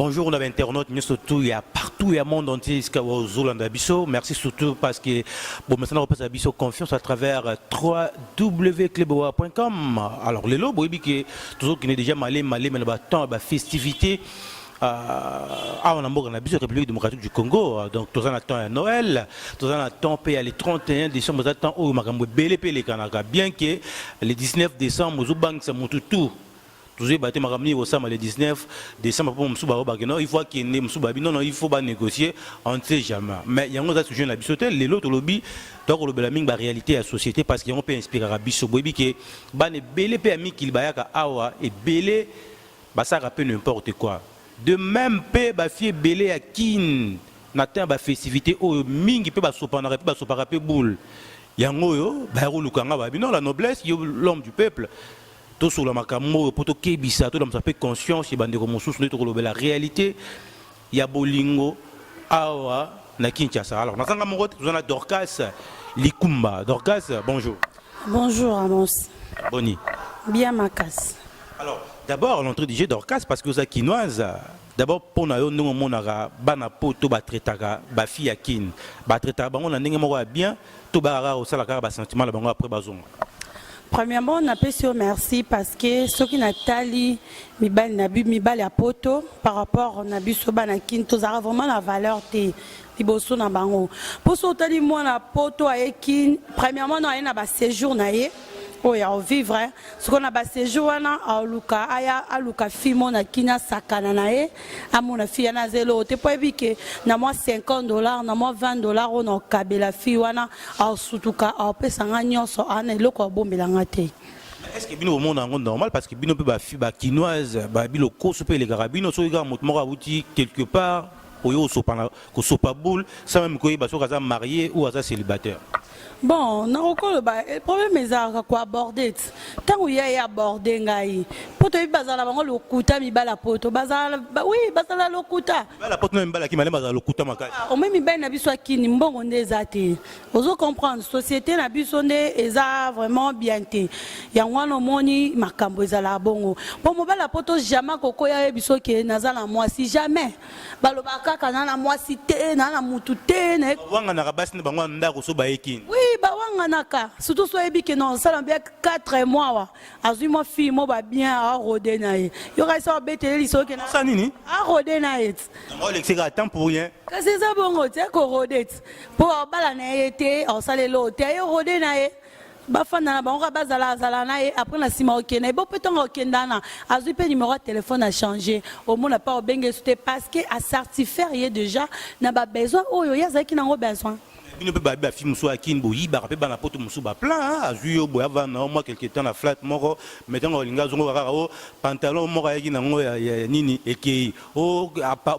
Bonjour, on a internautes, nous surtout, il y a partout, il y a monde entier, au Zolanda Bisso. Merci surtout parce que, bon, maintenant, on passe à Bisso confiance à travers www.cluboa.com. Alors, les lots, oui, qui toujours qui est déjà malé, mais le temps, festivité. On a la République démocratique du Congo, donc tout ça temps à Noël, tout ça temps le 31 décembre, tout temps où Makambo Belé Pelé Kanaka, bien que le 19 décembre, Zoubang ça monte tout. Toujours battu Makamni au Sam le 19 décembre pour Moussouba Bageno, il faut qu'il y ait Moussouba, non, il faut pas négocier, on ne sait jamais. Mais il y a un sujet dans la bisotel, les autres lobby, donc le belaming la réalité à la société parce qu'ils ont pu inspirer à Bisso Bobi que ban Belé Péami qu'il bayaka Awa et Belé, bah ça rappelle n'importe quoi. De même, ba fie belé à kin, n'atteint ba festivité au mingi pe ba sopanara pe ba sopara pe boule. Yango yo, ba lukanga ba non la noblesse, yo l'homme du peuple. Tout sur la makamo poto kebisa, tout l'homme ça fait conscience, bande de mosusu ne la réalité. Ya bolingo awa na Kinshasa. Alors, natanga mongote, vous en a Dorcas Likumba. Dorcas, bonjour. Bonjour Amos. Boni. Bien Makas. Alors, d'abord, l'entrée du jeu d'Orcas, parce que vous êtes quinoise, d'abord, pour nous, nous avons un poto, ba fille à kin, on a bien, tout au salaka, sentiment, après bazon. Premièrement, on appelle sur merci parce que ceux qui n'attali mibal à poto par rapport à nabu sobana kin, tous a vraiment la valeur de liboso na bango. Pour ce tali moi na poto à kin, premièrement, on a un séjour naé. Oh, il y a vivre, ce qu'on a passé joana à Luka, à Luka Fimo na kina sakananae, à mon fille na zélo, te peux éviter na moi $50, na moi $20, on a kabela fille wana, à Sutuka, à Pesangagnon, so ane loko bombelangate. Est-ce que bino au monde en normal parce que bino peut ba fille ba quinoise, ba bilo ko soupe les carabines, so gars motmora outi quelque part, oyo sopana ko sopa boule, sans même ko ba so kaza marié ou kaza célibataire. Bon, le problème est quoi aborder. Tant qu'il y a abordé, pour te bazala bango le kuta mi bala poto bazala oui bazala le kuta. La poto même bala qui m'a bazala le kuta makai. On même ben na biso akini mbongo ndezate. Ozo comprendre société na biso nde eza vraiment bien té. Ya ngwana moni makambo ezala bongo. Bon mo bala poto jamais koko ya biso ke nazala moi si jamais. Balobaka kana na moi si té na mutu té na. Wanga na rabasi ne bango ndako so ba ekini. Bawanganaka surtout so ebi que non ça bien 4 mois wa azui mo fille mo ba bien a rodé na ye yo ka so beteli so ke na ça nini a rodé na ye on l'exega temps pour rien que c'est ça bongo te ko rodé pour bala na été on sale lo te yo rodé na ye bafana na bango bazala zala na ye après na sima okena bo petonga okendana azui pe numéro de téléphone a changé au monde n'a pas obengé c'était parce que a certifié déjà na ba besoin oyo ya zaki na ngo besoin. Il ne peut pas faire film sur Akin Boyi, il peut pas poto musuba plein, azuyo boya va non moi quelque temps la flat moro, maintenant linga zongo raro pantalon moro yaki na ngo ya nini eki o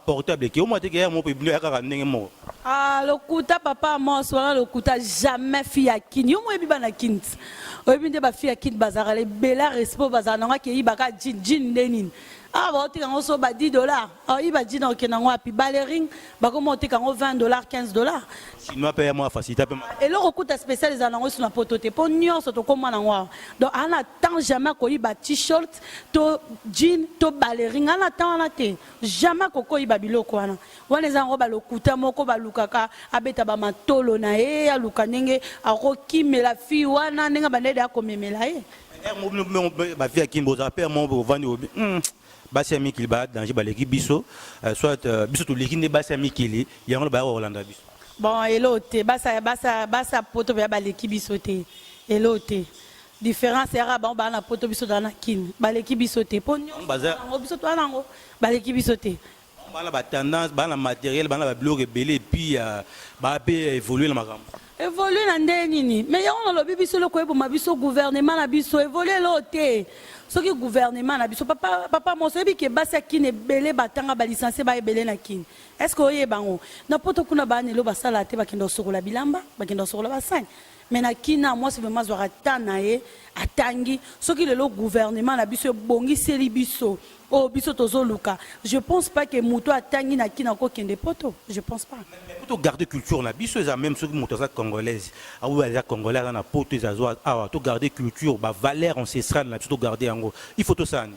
portable eki o moi te ke mo pe bino ya ka ndenge mo. Ah le kuta papa moi soit le kuta jamais fille à kin yo mo ebi bana kin. O ebi nde ba fille à kin bazara le bela respo bazara nga ke ibaka jin denin. Ah, bah, tu as $10. Ah, il va dire que tu as ballerine, bah, comment tu as $20, $15. Chinois paye moi facilité. Et le recours spécial, les annonces sur la potote. Pour nous, c'est comment on a. Donc, on n'attend jamais qu'on y ait t-shirt, to jean, to ballerine. On attend, jamais qu'on y ait babilo quoi. On les enrobe le kuta, moko balukaka, abeta ba matolo na e, aluka nenge, aroki me la fille, wana nenga bandede a comme me la e. Ma fille qui me rappelle mon vendre basi ami qui ba danger ba l'équipe biso soit biso to l'équipe ne basi ami qui li yango ba Orlando biso bon elote basa poto ba l'équipe biso te elote différence era ba na poto biso dans na kin ba l'équipe biso te ponyo ngo biso to nango ba l'équipe biso te ba la tendance ba la matériel ba la blog belé et puis ba pe évoluer la makambo évoluer na ndeni mais yango na lobi biso loko ebo mabiso gouvernement na biso évoluer lote ce qui gouvernement na biso papa mo sebi ke basa kine belé batanga ba licencié ba ebelé na kine est-ce que oye bango na poto kuna ba nelo basala te ba kendo sokola bilamba ba kendo sokola ba 5 mais na kina moi c'est vraiment zora tanae atangi ce qui le gouvernement na biso bongi seli biso oh biso tozo luka je pense pas que muto atangi na kina ko kende poto je pense pas mais pour garder culture na biso ça même ceux qui montent ça congolaise ah oui les congolais na poto ça ah to garder culture ba valeur ancestrale na biso to garder yango il faut tout ça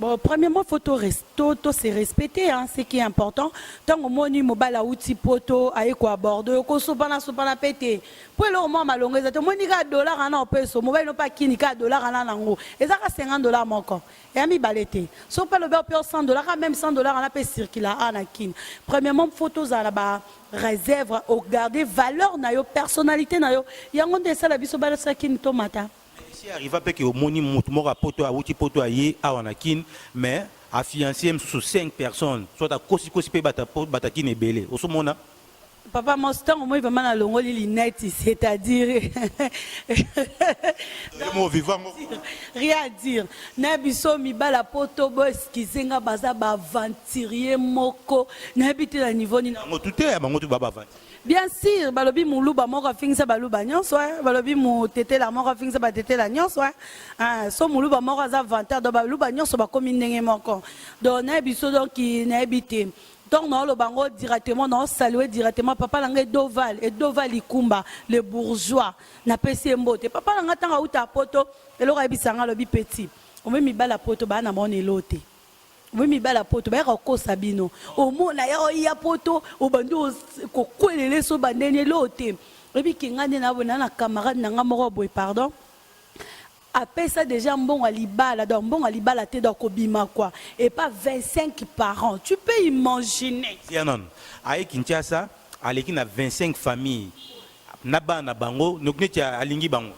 Bon, premièrement, faut se respecter, hein, ce qui est important. Tant que moi, mobile a outil poto, aïe quoi bordeaux, ko sopana pété. Pour le moment, malongé, c'est moi ni $, en peso, mobile non pas qui ni $, en ango. Et ça a $50 mon corps. Et ami balete. Sauf pas le beurre $100, même $100 en a pas circuler en akin. Premièrement, photos à la bas réserve, au garder valeur na yo, personnalité na yo. Yangon de ça la biso bala sakin tomata. Si arrive à que au moni motmora poto a outil poto aye a wanakin mais a fiancé sur 5 personnes soit à kosi pe batakin et belé au somona Papa Mostan moi vraiment na longo li net c'est-à-dire rien à dire na biso mi bala poto bo skizenga baza ba aventurier moko na bité na niveau ni na tout est bango tout baba vent. Bien sûr, balobi muluba moko fingisa baluba nyonso, balobi mu tete la moko fingisa ba tete la nyonso, so muluba moko za vanteur do baluba nyonso ba komi ndenge moko. Donc na biso donc qui na habité. Donc non le bango directement non saluer directement papa langa Doval et Doval Ikumba le bourgeois na pesi mbote. Papa langa tanga uta poto eloko ebisanga lobi petit. O me mi bala poto ba na mona elote. Oui, mais la poto, ben roko sabino. Au moins, ya poto, au bando, quoi les so bandene l'autre. Et puis qui ngane na bona camarade nanga moro boy pardon. Après ça déjà bon à libala, donc bon à libala te donc obima quoi. Et pas 25 par an. Tu peux imaginer. Si non, aïe Kinshasa, aleki na 25 familles. Naba na bango, donc ne tia alingi bango.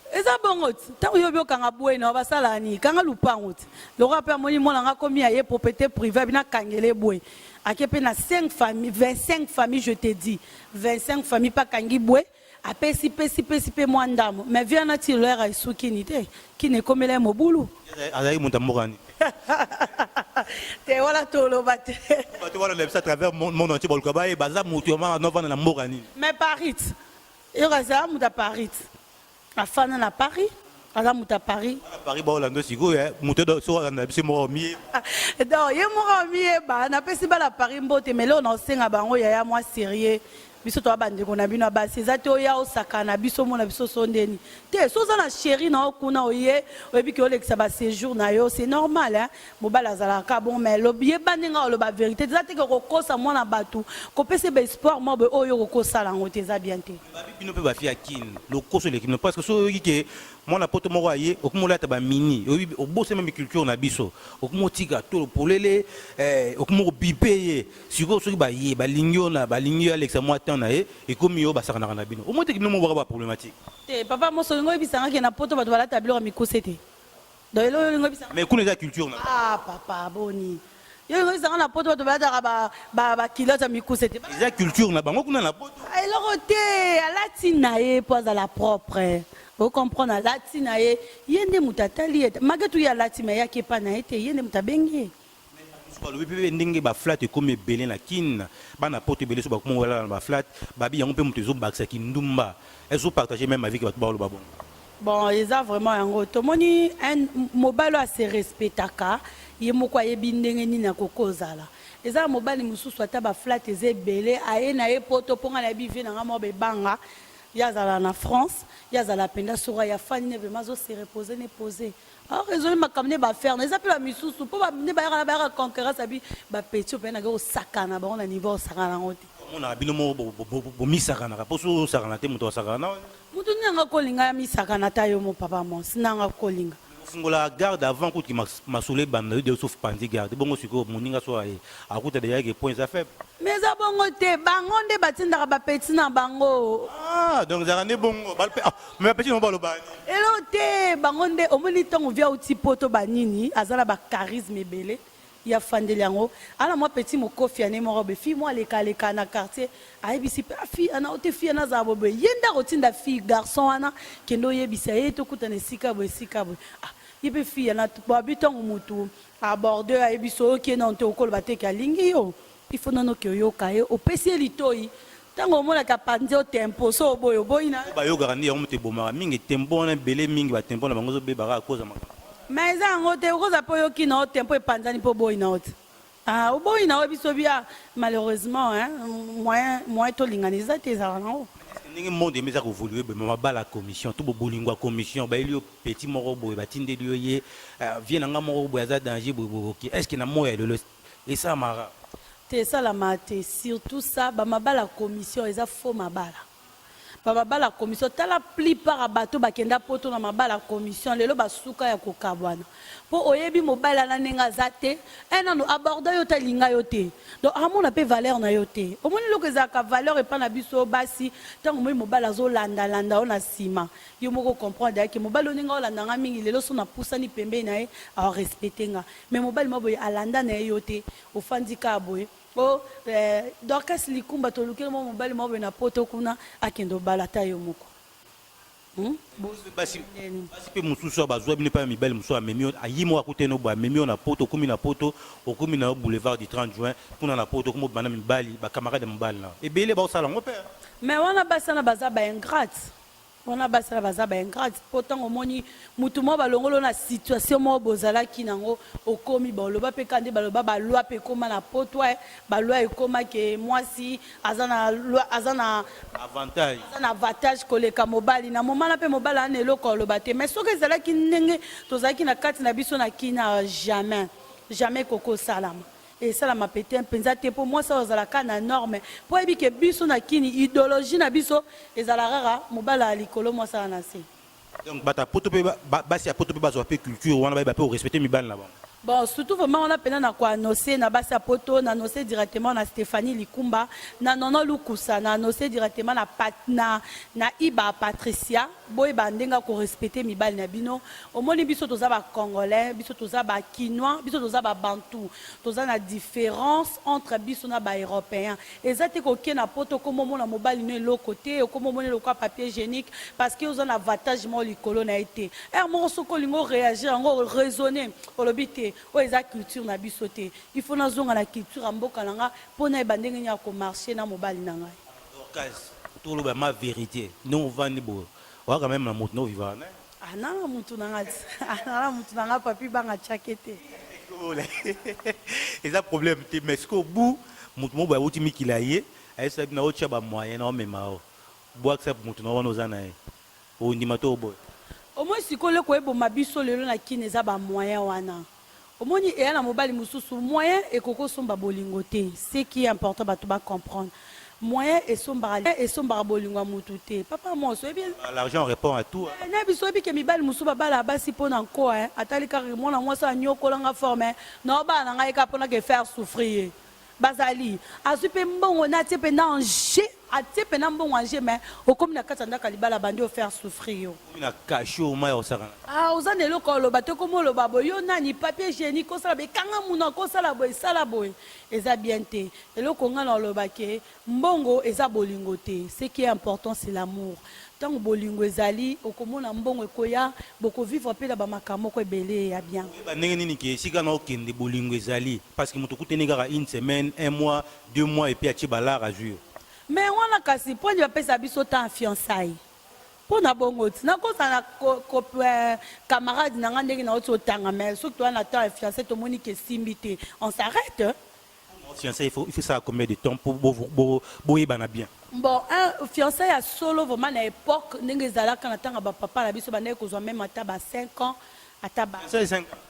Eza bongo tango yobi okanga bwena basala ni kanga lupango le rappeur moni mona nga komi aye propriété privée bina kangele bwe akepe na 5 familles 25 familles je te dis 25 familles pas kangi bwe apesi pesi moi ndamo mais vient na ti leur isuki ni te qui ne komela mobulu azai mutamborani te wala tolo bate tu vois le à travers mon entier bolkaba et baza mutuama no vana na mborani mais Paris yo kaza muta Paris la femme à Paris, à la à Paris. À Paris, bon, là, c'est quoi, muté sur un absé morami. Donc, il y a morami, bah, n'a pas si bas à Paris, mbote, mais là, on a un bango, il y a moi sérieux. Biso to abande ko na bino ba sezato ya osaka na biso mona biso sondeni te so za na chérie na okuna oye oyebi ki olekisa ba séjour na yo c'est normal hein mobala zala ka bon mais lo biye baninga lo ba vérité za te ko kosa mona batu ko pese ba espoir mo be oyo ko kosa la ngote za bien te ba bino pe ba fi akin lo koso l'équipe parce que so yi ke mona poto moko aye okumola ta ba mini oyebi obose même culture na biso okumotika to polele okumo bipeye siko so ba ye ba lingyo na ba lingyo alexa moi et comme yo basaka na bino au moins te kino mo ba problématique te papa mo so ngo bisanga ke na poto bato bala tableau mi kosete do elo ngo bisanga mais kuna za culture na papa boni yo ngo bisanga na poto bato bala ba kilote mi kosete za culture na bango kuna na poto elo te alatina e poza la propre vous comprenez alatina e yende mutatali malgré tout ya latima ya ke pa na ete yende mutabengi le bébé ndenge ba flat comme belé na kin bana porte belé so ba comme wala na ba flat babi yango pe mutezo baksa kindumba ezo partager même avec votre balo babon bon ils a vraiment yango to moni un mobile a se respectaka yemoko yebi ndenge ni na kokozala eza mobile mususu ata ba flat eze belé aye na e poto ponga na bive na ngamo be banga yazala na France yazala penda sura ya fani ne vraiment zo se reposer ne poser. Alors, raisonner ma camine va faire. Ils appellent la misous pour ne pas la concurrence à ba petit au peine au sakana bon à niveau sakana on a binomo mi sakana pour so sakana te muto sakana muto nyanga kolinga mi sakana tayo mo papa mon sinanga kolinga fungola garde avant que masoulé bande de sauf pandi garde bongo siko moninga so ay akuta de yake points à faible mais za bongo te bango nde batinda ba petit na bango donc za ne bongo mais petit no balo bani elo te bango nde omoni tongo via uti poto banini azala ba charisme belé ya fandeli yango ala moi petit mo kofi ane mo robe fi moi le na quartier ayebisi pe fi ana ote fi ana za bobe yenda rotinda fi garçon ana kendo yebisa yeto kutana sika bo yebe fi ana babitongo mutu aborder ayebiso ki na onte okolo bateka lingi yo il faut nono ke yo kaye opesi litoi tango mona ka pandi o tempo so boyo boyina ba yo garandi yango te bomara mingi tempo na belé mingi ba tempo na bango zo be bara cause ma mais ça on te rosa po yo ki na tempo e panzani po boyina ot o boyina o biso bia malheureusement hein moyen to linganiza te za na o ndenge monde emeza kovolue boye mabala commission to bobolingwa commission bayeli yo petit moko boye batindeli yo ye vie na nga moko boye aza danger boye bokoki est ce que na moya elelo esalamaka te esalama te surtout ça bamabala commission eza faux mabala bamabala commission tala plupart ya bato bakenda poto na mabala commission lelo basuka ya kokabwana mpo oyebi mobali ana ndenge aza te nano aborda yo te alinga yo te donc amona mpe valeur na yo te omoni eloko ezalaka valeur epa na biso basi ntango omoni mobali azolandalanda o na nsima yo moko comprendre yake mobali oninga olandanga mingi lelo so napusani pembeni na ye aorespecte nga mais mobali ma boye alanda na ye yo te ofandi ka boye o Dorcas likumba tolukeli mo mobali ma boye na poto kuna akende obala ta yo moko basi mpe mosusu bazwa bino mpe ya mibali mosusu amemi ayi moko akute no boye amemi yo na poto okumi na poto okumi na boulevard du 30 juin kuna na poto okumi obanda mibali bakamarade ya mobali na ebele baosala yango mpe mais wana basi wana baza baingrate wana basi wana baza baingrate mpo ntango omoni mutu moko balongolo na situation moko bozalaki nango okomi baloba mpe kande baloba balwa mpe ekóma na poto balwa ekóma ke mwasi aza na avantage koleka mobali na momana mpe mobali ana eloko aloba te mais soki ezalaki ndenge tozalaki na kati na biso na kina jamais kokosalama esalama pete mpenza te mpo mwasi oyo ozalaka na norme mpo oyebi ke biso na kini idéologie na biso ezala kaka mobali ya likolo mwasi ala na se donc bata poto mpe basi ya poto mpe bazwa mpe culture wana bayeba mpe orespecte mibali na bango bon surtout vraiment on a pena na ko annoncer na basi ya poto na annoncer directement na Stéphanie Likumba na Nono Lukusa na annoncer directement na Iba Patricia boy bandenga ko respecter mibali na bino omoni biso toza ba congolais biso toza ba kinois biso toza ba bantou toza na différence entre biso na ba européens ezate ko ke na poto ko momo na mobali no lo côté ko momo le ko papier hygiénique parce que aux en avantage mo likolo na été mo soko lingo réagir ngo raisonner olobité o eza culture na biso te il faut nazonga na culture ya mboka na nga mpo na yeba ndenge nya komarche na mobali na ngai Dorcas toloba ma vérité non vandi bo waka même na moto no vivana anana mutu na nga anana mutu na nga papi banga chake te eza problème te mais ce qu'au bout moto mo ba uti mikila ye ayesa na ocha ba moyen na omema o bo accept moto no wana ozana ye o ndima to boy au moins sikole ko eboma biso lelo na kine eza ba moyen wana omoni eya na mobali mususu moyen ekoko somba bolingo te ce qui est important bato ba comprendre moyen esombaka bolingo ya mutu te papa moso ebi l'argent répond à tout na biso ebi ke mibali musu babala basi mpo na nko atali kaka mwana mwasi anyokolanga forme na obala na ngai ka mpona ke faire souffrir bazali azwi mpe mbongo na atie mpe na ange atie mpe na mbongo ange mais okomi na kati ya ndako libala bandi ofaire souffrir yo na kashi oma ya osakana oza na eloko oloba te komi oloba boye yo nani papier hygiénique kosala boye ekanga muna kosala boye esala boye eza bien te eloko nga na oloba ke mbongo eza bolingo te ce qui est important c'est l'amour ntango bolingo ezali okomona mbongo ekoya bokovivre mpe na bamakambo moko ebele ya bien ndenge nini ke esika na okende bolingo ezali parce que moto okuteni kaka une semaine un mois 2 mois epuis atie balar azwi yo mais wana kasi mpo ndi bapesa biso temps fiançaille mpo na bongo ti nakosa na camarade na nga ndenge na oti otanga mais soki toza na temps ya fiancé tomoni ke simbi te on s'arrête fiancé il faut ça combien de temps pour boyebana bien bon un fiancé ya solo vraiment na époque ndenge ezalaka na ntango bapapa na biso bandenge kozwa même ata ba 5 ans ata ba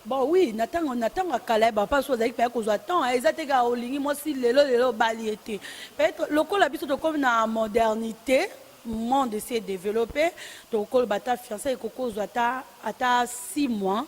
bon oui na ntango akala bapapa so azalaki mpe kozwa temps eza te kaka olingi mwasi lelo bali ete peut-être lokola biso tokomi na modernité monde s'est développé tokolo bata fiancé ekokozwa ata 6 mois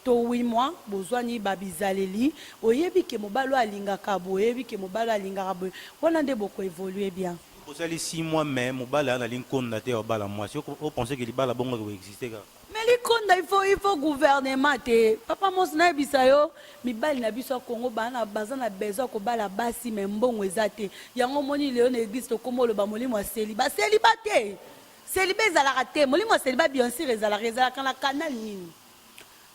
to 8 mois bozwani babizaleli oyebi ke mobalo alingaka boye oyebi ke mobalo alingaka boye wana nde boko évoluer bien bozali 6 mois mais mobalo ana linkonda te obala mwasi o penser que libala bongo ko exister ka mais likonda il faut gouvernement te papa mos na yebisa yo mibali na biso ya Congo baza na besoin kobala basi mais mbongo eza te yango moni leo na église tokoma oloba molimo ya seliba te seliba ezalaka te molimo ya seliba bien sûr ezalaka na canal nini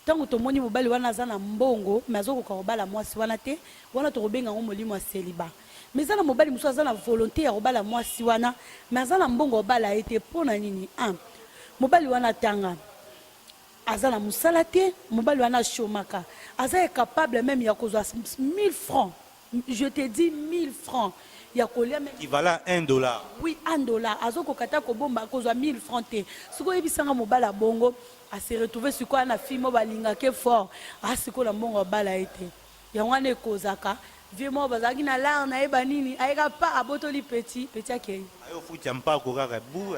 ntango tomoni mobali wana aza na mbongo mais azokoka kobala mwasi wana te wana tokobenga yango molimo ya seliba mais eza na mobali mosusu aza na volonté ya kobala mwasi wana mais aza na mbongo obala ye te mpo na nini mobali wana tanga aza na mosala te mobali wana chômaka aza capable même ya kozwa 1000 francs je te dis 1000 francs ya kolia même équivalent à $1. oui $1 azokokata kobomba kozwa 1000 francs te sikoyo oyebisanga mobala bongo ase retrouve sikoyo na fille mo balingake fort asikoyo na mbongo bala ete yango wana ekozaka vie mo bazalaki na lar nayeba nini ayeka pa abotoli petit akei ayofuta mpako kaka bu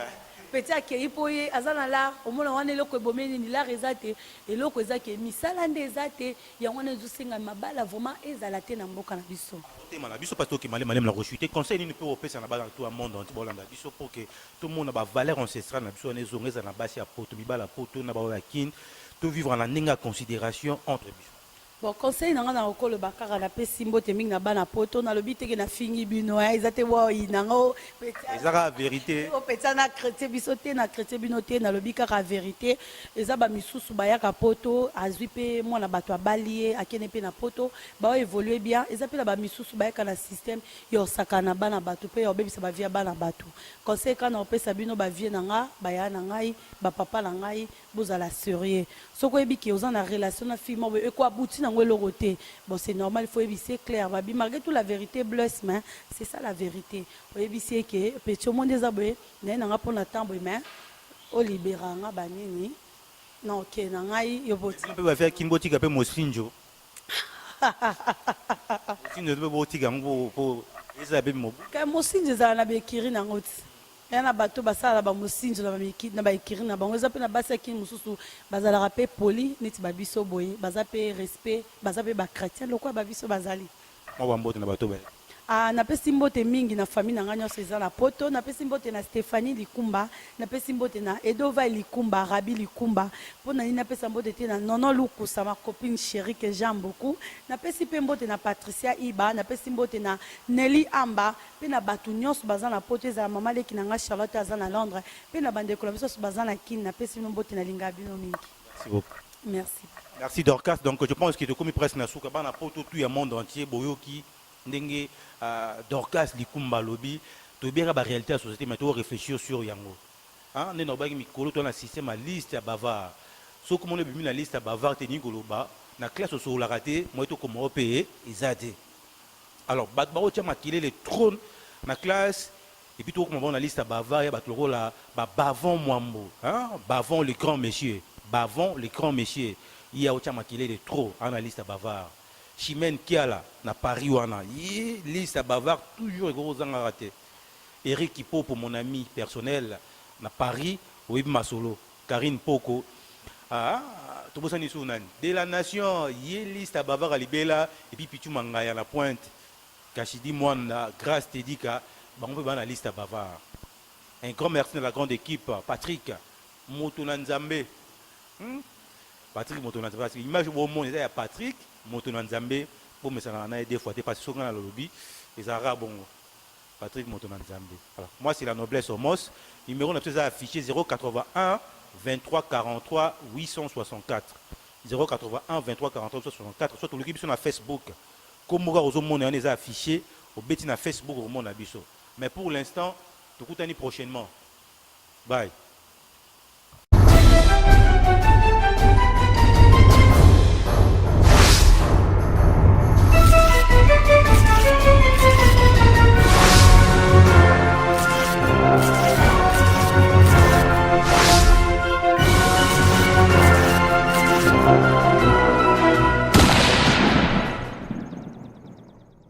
petit akei mpo ye aza na lar omona wana eloko ebome nini lar eza te eloko eza ke misala nde eza te yango wana ezosenga mabala vraiment ezala te na mboka na biso tema na biso parce que malem la rechuter conseil nini peut opesa na bana tout le monde entier bolanda biso pour que tout le monde ba valeur ancestrale na biso na ezongeza na basi ya poto mibala poto na ba ya kin tout vivre en ndinga considération entre biso. Bon, conseil nanga na okolo bakara na pesi mbote mingi na bana poto na lobi teke na fingi bino ezate wo inango ezaka vérité o peta na chrétien biso te na chrétien bino te na lobi kaka vérité eza ba misusu bayaka poto azwi pe mwana bato abalie akene pe na poto ba évoluer bien eza pe na ba misusu bayaka na système yo sakana bana bato pe yo bebisa ba via bana bato conseil kana opesa bino ba vie nanga baya na ngai ba papa na ngai bozala sérieux soko ebiki oza na relation na fille mo e ko abuti na ngwelo côté bon c'est normal il faut éviter clair babi malgré tout la vérité blesse mais c'est ça la vérité faut éviter que petit monde des aboué na nga pona tambo mais o libéranga banini non OK na ngai yo boti pe ba faire kimboti ka pe mosinjo sinjo pe boti ka ngo po eza be mo ka mosinjo za na be kiri na ngoti yana bato basala ba mosinjo na ba ekiri na bango eza pe na basi akini mususu bazalaka pe poli neti babiso boye baza pe respect baza pe ba chrétien lokwa babiso bazali mo bambote na bato ba napesi mbote mingi na famille na nga nyonso eza na poto napesi mbote na Stéphanie Likumba napesi mbote na Edova Likumba Rabi Likumba mpona nini napesa mbote te na Nono Lukusa ma copine chérie que j'aime beaucoup napesi pe mbote na Patricia Iba napesi mbote na Nelly Amba pe na bato nyonso baza na poto ezala mama leki na nga Charlotte aza na Londres pe na bandeko na biso baza na Kine napesi bino mbote na linga bino mingi. Merci beaucoup. Merci. Merci Dorcas. Donc je pense que tu comme presque na suka bana poto tout le monde entier boyoki ndenge Dorcas Likumba lobi to bien la réalité de la société mais to réfléchir sur yango hein ne nobaki mikolo to na système à liste ya bavard so comme on est bien la liste à bavard teni koloba na classe so la raté moi to comme payer ezate alors bat ba otia makile le trône na classe et puis to comme on a liste à bavard ya batlo la bavon mwambo hein bavon les grands messieurs bavon les grands messieurs il y a otia makile le trop en la liste à bavard Chimène Kiala na Paris wana liste à bavard toujours gros zanga raté Eric Kipo pour mon ami personnel na Paris oui Masolo Karine Poko tout ça ni sunani de la nation liste à bavard à libela et puis Pichu Mangaya la pointe Kachidi Mwanda grâce Tedika on peut la liste à bavard un grand merci de la grande équipe Patrick Motonanzambe Patrick Motonanzambe parce que image au monde il y a Patrick Motonanzambe pour me ça na des fois parce que sur dans le lobby les arabes bon Patrick Motonanzambe alors moi c'est la noblesse homos numéro on a affiché 081 23 43 864 081 23 43 864 soit tout l'équipe sur Facebook comme au monde on les a affichés au bêtis na Facebook au monde abisso mais pour l'instant tout coup prochainement bye.